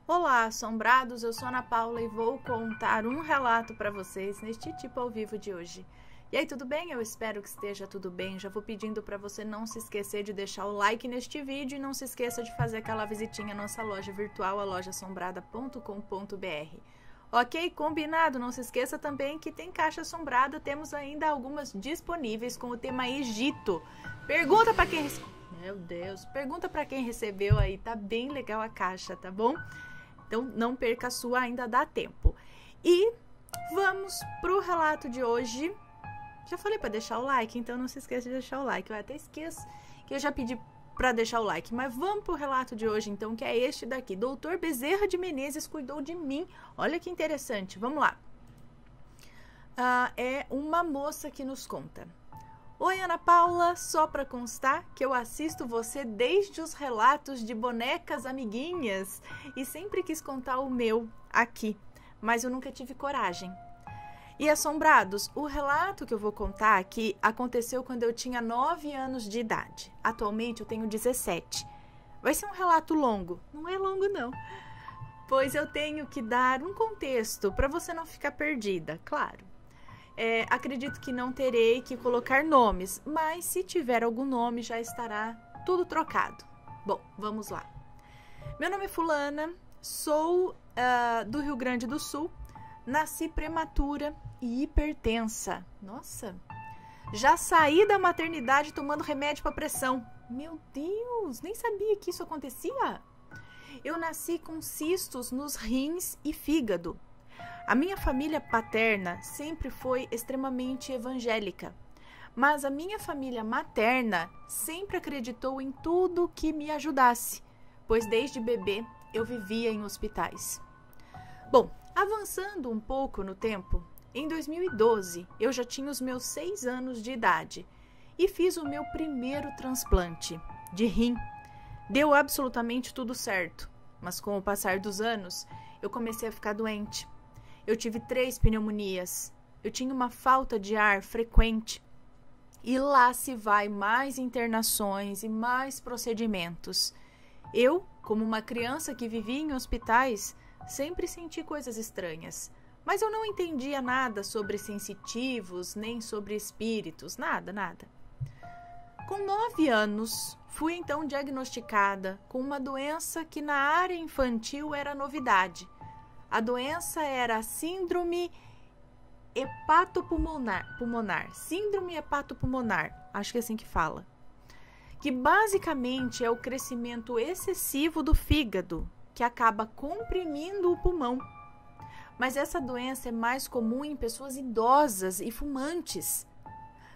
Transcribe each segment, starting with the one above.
Olá, assombrados, eu sou Ana Paula e vou contar um relato para vocês neste tipo ao vivo de hoje. E aí, tudo bem? Eu espero que esteja tudo bem. Já vou pedindo para você não se esquecer de deixar o like neste vídeo e não se esqueça de fazer aquela visitinha à nossa loja virtual, a lojaassombrada.com.br. Ok? Combinado? Não se esqueça também que tem caixa assombrada, temos ainda algumas disponíveis com o tema Egito. Pergunta para quem... Meu Deus, pergunta para quem recebeu aí, tá bem legal a caixa, tá bom? Então não perca a sua, ainda dá tempo. E vamos pro relato de hoje. Já falei para deixar o like, então não se esqueça de deixar o like. Eu até esqueço que eu já pedi para deixar o like, mas vamos pro relato de hoje então, que é este daqui. Doutor Bezerra de Menezes cuidou de mim. Olha que interessante, vamos lá. É uma moça que nos conta. Oi, Ana Paula, só para constar que eu assisto você desde os relatos de bonecas amiguinhas e sempre quis contar o meu aqui, mas eu nunca tive coragem. E assombrados, o relato que eu vou contar aqui aconteceu quando eu tinha 9 anos de idade. Atualmente eu tenho 17. Vai ser um relato longo. Não é longo não, pois eu tenho que dar um contexto para você não ficar perdida, claro. Acredito que não terei que colocar nomes, mas se tiver algum nome já estará tudo trocado. Bom, vamos lá. Meu nome é Fulana, sou do Rio Grande do Sul, nasci prematura e hipertensa. Nossa, já saí da maternidade tomando remédio para pressão. Meu Deus, nem sabia que isso acontecia. Eu nasci com cistos nos rins e fígado. A minha família paterna sempre foi extremamente evangélica, mas a minha família materna sempre acreditou em tudo que me ajudasse, pois desde bebê eu vivia em hospitais. Bom, avançando um pouco no tempo, em 2012 eu já tinha os meus 6 anos de idade e fiz o meu primeiro transplante de rim. Deu absolutamente tudo certo, mas com o passar dos anos eu comecei a ficar doente. Eu tive 3 pneumonias, eu tinha uma falta de ar frequente e lá se vai mais internações e mais procedimentos. Eu, como uma criança que vivia em hospitais, sempre senti coisas estranhas, mas eu não entendia nada sobre sensitivos, nem sobre espíritos, nada. Com 9 anos, fui então diagnosticada com uma doença que na área infantil era novidade. A doença era a síndrome hepatopulmonar, síndrome hepatopulmonar, acho que é assim que fala, que basicamente é o crescimento excessivo do fígado, que acaba comprimindo o pulmão. Mas essa doença é mais comum em pessoas idosas e fumantes.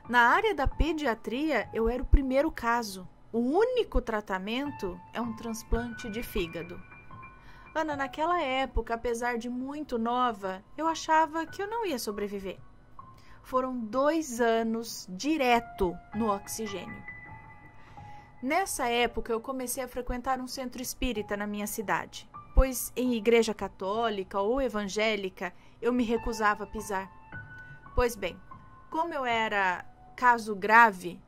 Na área da pediatria, eu era o primeiro caso. O único tratamento é um transplante de fígado. Ana, naquela época, apesar de muito nova, eu achava que eu não ia sobreviver. Foram 2 anos direto no oxigênio. Nessa época, eu comecei a frequentar um centro espírita na minha cidade, pois em igreja católica ou evangélica eu me recusava a pisar. Pois bem, como eu era caso grave,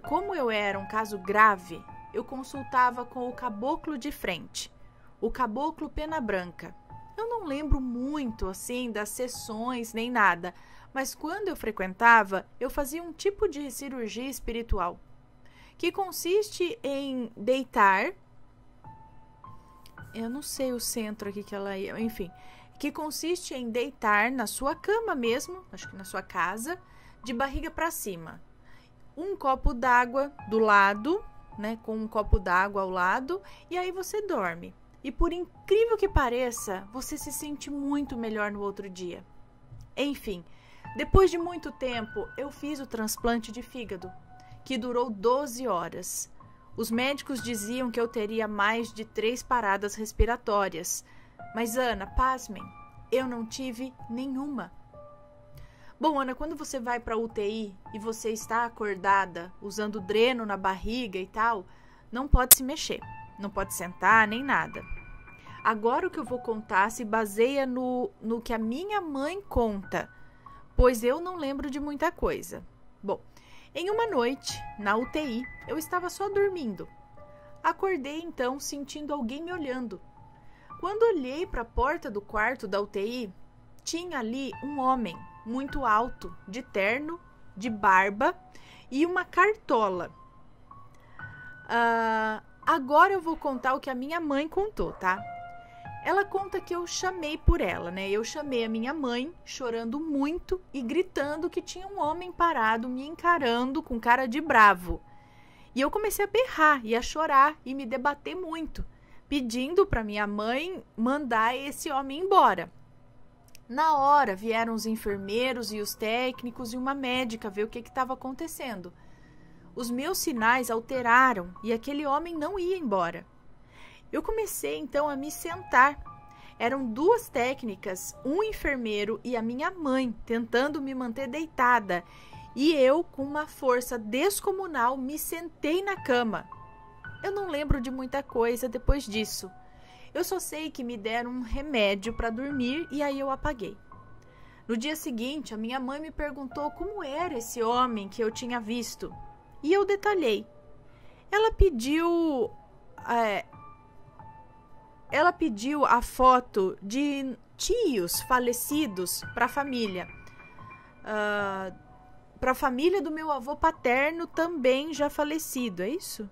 Como eu era um caso grave, eu consultava com o caboclo de frente, o caboclo Pena Branca. Eu não lembro muito, assim, das sessões nem nada, mas quando eu frequentava, eu fazia um tipo de cirurgia espiritual, que consiste em deitar... Eu não sei o centro aqui que ela ia... Enfim, que consiste em deitar na sua cama mesmo, acho que na sua casa, de barriga para cima. Um copo d'água do lado, né, com um copo d'água ao lado, e aí você dorme. E por incrível que pareça, você se sente muito melhor no outro dia. Enfim, depois de muito tempo, eu fiz o transplante de fígado, que durou 12 horas. Os médicos diziam que eu teria mais de 3 paradas respiratórias, mas Ana, pasmem, eu não tive nenhuma. Bom, Ana, quando você vai para a UTI e você está acordada, usando dreno na barriga e tal, não pode se mexer, não pode sentar nem nada. Agora o que eu vou contar se baseia no que a minha mãe conta, pois eu não lembro de muita coisa. Bom, Em uma noite, na UTI, eu estava só dormindo. Acordei então sentindo alguém me olhando. Quando olhei para a porta do quarto da UTI, tinha ali um homem muito alto, de terno, de barba e uma cartola. Agora eu vou contar o que a minha mãe contou, tá? Ela conta que eu chamei por ela, né? Eu chamei a minha mãe, chorando muito e gritando que tinha um homem parado me encarando com cara de bravo. E eu comecei a berrar e a chorar e me debater muito, pedindo para minha mãe mandar esse homem embora. Na hora vieram os enfermeiros e os técnicos e uma médica ver o que estava acontecendo. Os meus sinais alteraram e aquele homem não ia embora. Eu comecei então a me sentar. Eram 2 técnicas, um enfermeiro e a minha mãe tentando me manter deitada. E eu, com uma força descomunal, me sentei na cama. Eu não lembro de muita coisa depois disso. Eu só sei que me deram um remédio para dormir e aí eu apaguei. No dia seguinte, a minha mãe me perguntou como era esse homem que eu tinha visto. E eu detalhei. Ela pediu a foto de tios falecidos para a família. Para a família do meu avô paterno também já falecido, é isso?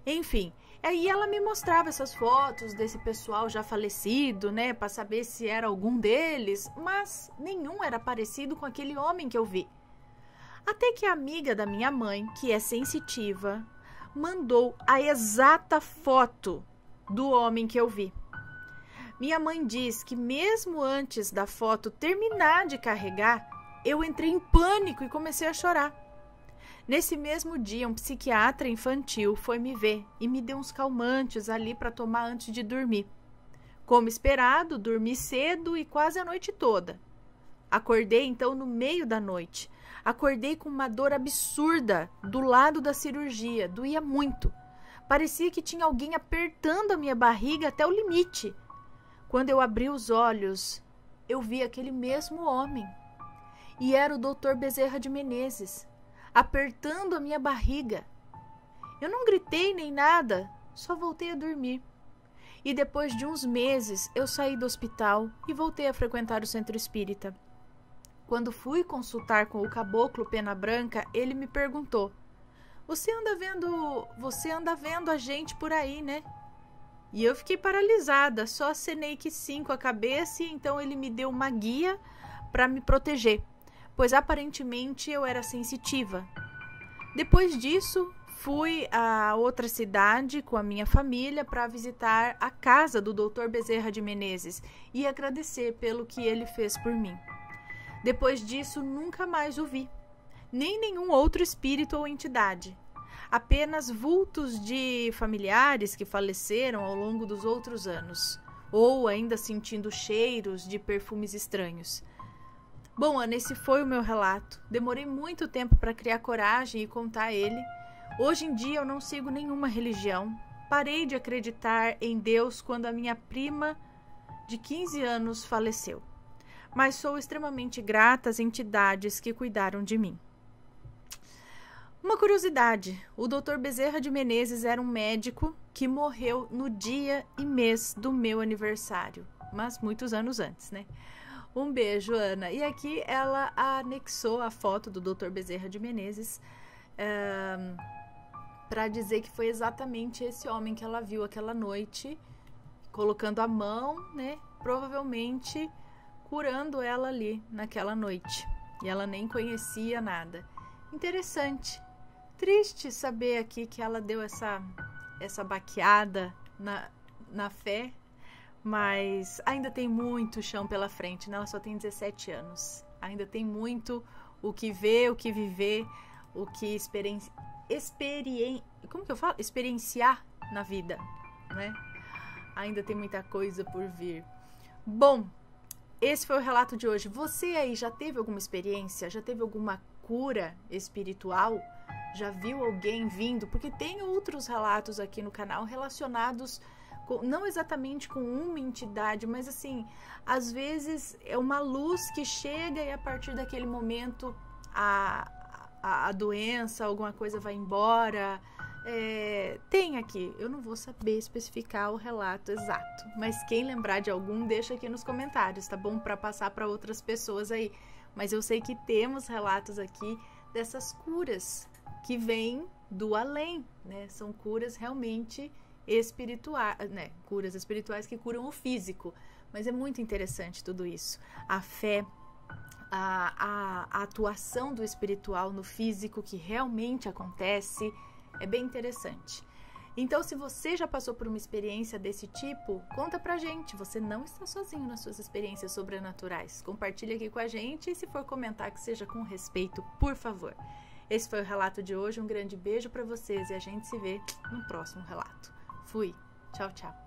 Enfim, aí ela me mostrava essas fotos desse pessoal já falecido, né, para saber se era algum deles, mas nenhum era parecido com aquele homem que eu vi. Até que a amiga da minha mãe, que é sensitiva, mandou a exata foto do homem que eu vi. Minha mãe diz que mesmo antes da foto terminar de carregar, eu entrei em pânico e comecei a chorar. Nesse mesmo dia, um psiquiatra infantil foi me ver e me deu uns calmantes ali para tomar antes de dormir. Como esperado, dormi cedo e quase a noite toda. Acordei então no meio da noite. Acordei com uma dor absurda do lado da cirurgia, doía muito. Parecia que tinha alguém apertando a minha barriga até o limite. Quando eu abri os olhos, eu vi aquele mesmo homem. E era o Dr. Bezerra de Menezes, apertando a minha barriga. Eu não gritei nem nada, só voltei a dormir. E depois de uns meses, eu saí do hospital e voltei a frequentar o centro espírita. Quando fui consultar com o caboclo Pena Branca, ele me perguntou: Você anda vendo a gente por aí, né? E eu fiquei paralisada, só acenei que sim com a cabeça e então ele me deu uma guia para me proteger, pois aparentemente eu era sensitiva. Depois disso, fui a outra cidade com a minha família para visitar a casa do Dr. Bezerra de Menezes e agradecer pelo que ele fez por mim. Depois disso, nunca mais o vi, nem nenhum outro espírito ou entidade. Apenas vultos de familiares que faleceram ao longo dos outros anos, ou ainda sentindo cheiros de perfumes estranhos. Bom, Ana, esse foi o meu relato. Demorei muito tempo para criar coragem e contar ele. Hoje em dia eu não sigo nenhuma religião. Parei de acreditar em Deus quando a minha prima de 15 anos faleceu. Mas sou extremamente grata às entidades que cuidaram de mim. Uma curiosidade, o Dr. Bezerra de Menezes era um médico que morreu no dia e mês do meu aniversário, mas muitos anos antes, né? Um beijo, Ana. E aqui ela anexou a foto do Dr. Bezerra de Menezes para dizer que foi exatamente esse homem que ela viu aquela noite, colocando a mão, né? Provavelmente curando ela ali naquela noite. E ela nem conhecia nada. Interessante. Triste saber aqui que ela deu essa baqueada na fé, mas ainda tem muito chão pela frente, né? Ela só tem 17 anos. Ainda tem muito o que ver, o que viver, o que experienciar na vida, né? Ainda tem muita coisa por vir. Bom, esse foi o relato de hoje. Você aí já teve alguma experiência? Já teve alguma cura espiritual? Já viu alguém vindo? Porque tem outros relatos aqui no canal relacionados não exatamente com uma entidade, mas assim, às vezes é uma luz que chega e a partir daquele momento a doença, alguma coisa vai embora. Tem aqui, eu não vou saber especificar o relato exato, mas quem lembrar de algum, deixa aqui nos comentários, tá bom? Para passar para outras pessoas aí. Mas eu sei que temos relatos aqui dessas curas que vêm do além, né? São curas realmente espirituais, né? Curas espirituais que curam o físico. Mas é muito interessante tudo isso. A fé, a atuação do espiritual no físico que realmente acontece, é bem interessante. Então, se você já passou por uma experiência desse tipo, conta pra gente. Você não está sozinho nas suas experiências sobrenaturais. Compartilha aqui com a gente e se for comentar, que seja com respeito, por favor. Esse foi o relato de hoje. Um grande beijo pra vocês e a gente se vê no próximo relato. Fui. Tchau, tchau.